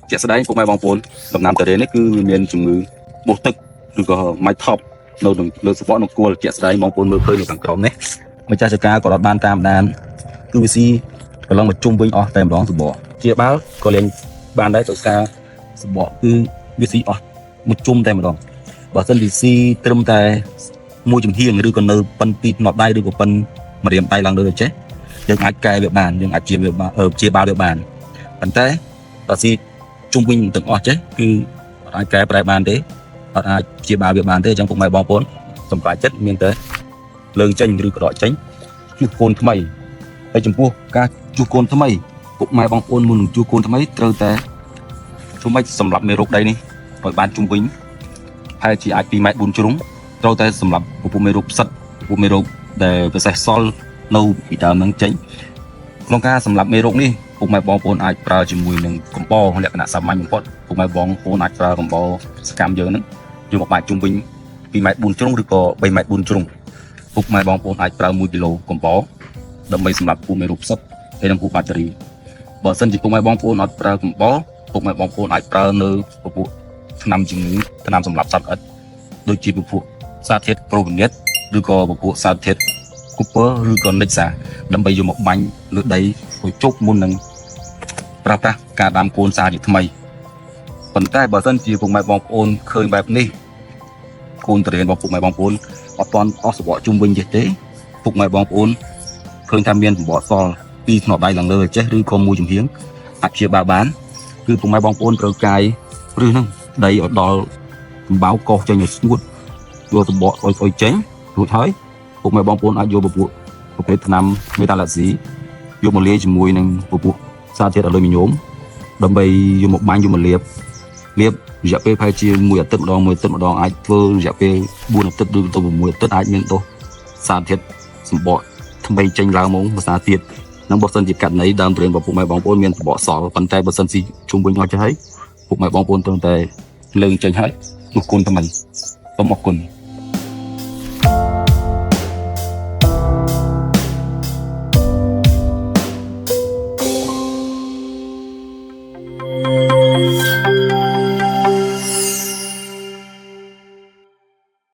ជាក់ស្ដែងពុកម៉ែបងប្អូនដំណាំតរេននេះគឺមានជំងឺបោះទឹកឬក៏ម៉ាច់ថប់នៅលើសបកនគល់ជាក់ស្ដែងបងប្អូនមើលឃើញនៅខាងក្រោមនេះម្ចាស់ចការក៏បានតាមដានគឺវាស៊ីកន្លងមកជុំវិញអស់តែម្ដងសបកជាបាល់ក៏លេងបានដែរដោយសារសបកគឺវាស៊ីអស់មួយជុំតែម្ដងបើសិនវាស៊ីត្រឹមតែមួយចំហៀងឬក៏នៅប៉ិនពីផ្នត់ដៃឬក៏ប៉ិនម្រាមដៃឡើងលើចេះយើងអាចកែវាបានយើងអាចជាវាជាបាល់វាបានប៉ុន្តែបើស៊ីជុំវិញទាំងអស់ចេះគឺអាចកែប្រែបានទេអត់អាចជាបាល់វាបានទេអញ្ចឹងពុកម៉ែបងប្អូនសម្រាប់ចិត្តមានតែលើងចេញឬក៏ដកចេញជួសកូនថ្មីហើយចំពោះការជួសកូនថ្មីពុកម៉ែបងប្អូនមុននឹងជួសកូនថ្មីត្រូវតែជួយមិនសម្រាប់មេរោគដីនេះឲ្យបានជុំវិញហើយជាអាច2ម៉ែត្រ4ជ្រុងត្រូវតែសម្រាប់ពពុះមេរោគផ្សិតពពុះមេរោគដែលប្រសេះសល់នៅពីដើមនឹងចេញក្នុងការសម្រាប់មេរោគនេះពុកម៉ែបងប្អូនអាចប្រើជាមួយនឹងកំបោរលក្ខណៈសាមញ្ញបំផុតពុកម៉ែបងប្អូនអាចប្រើកំបោរសកម្មយើងហ្នឹងយកមកបាចជុំវិញ2ម៉ែត្រ4ជ្រុងឬក៏3ម៉ែត្រ4ជ្រុងពុកម៉ែបងប្អូនអាចប្រើ1គីឡូកំបោរដើម្បីសម្រាប់ពពុះមេរោគផ្សិតហើយនិងពពុះបាក់តេរីបើសិនជាពុកម៉ែបងប្អូនអត់ប្រើកំបោរពុកម៉ែបងប្អូនអាចប្រើនៅពពុះថ្នាំជំងឺថ្នាំសម្រាប់សត្វល្អិតដូចជាពពុះសារធាតុប្រូវីណេតឬក៏ពពុះសារធាតុគូពើឬក៏និចសាដើម្បីយកមកបាញ់លើដីឲ្យជោគមុននឹងប្រើប្រាស់ការដាំកូនសារជាថ្មីប៉ុន្តែបើសិនជាពុកម៉ែបងប្អូនឃើញបែបនេះកូនតរេនរបស់ពុកម៉ែបងប្អូនអត់ទាន់អស់សបកជុំវិញទេពុកម៉ែបងប្អូនឃើញថាមានសបកសល់ពីផ្នត់ដៃឡើងលើចេះឬក៏មួយចំហៀងអាចជាបានគឺពុកម៉ែបងប្អូនត្រូវកាយឬហ្នឹងដីឲ្យដល់កំបោកោសចេញឲ្យស្ងួតយកសបកឲ្យចេញរួចហើយពុកម៉ែបងប្អូនអាចយកពពុះប្រភេទថ្នាំមេតាឡាស៊ីយកមកលាយជាមួយនឹងពពុះសារធាតុអាលុយមីញ៉ូមដើម្បីយកមកបាញ់យកមកលាបរយៈពេលប្រហែលជាមួយអាទិត្យម្ដងអាចធ្វើរយៈពេល4អាទិត្យឬទៅ6អាទិត្យអាចមានទោសសារធាតុសម្បកថ្មីចេញឡើងមកភាសាទៀតនឹងបើសិនជាករណីដើមតរេនរបស់ពុកម៉ែបងប្អូនមានសបកសល់ប៉ុន្តែបើសិនជាជុំវិញអស់ទៅហើយពុកម៉ែបងប្អូនត្រូវតែលើងចេញហើយនោះគុណថ្មីសូមអរគុណ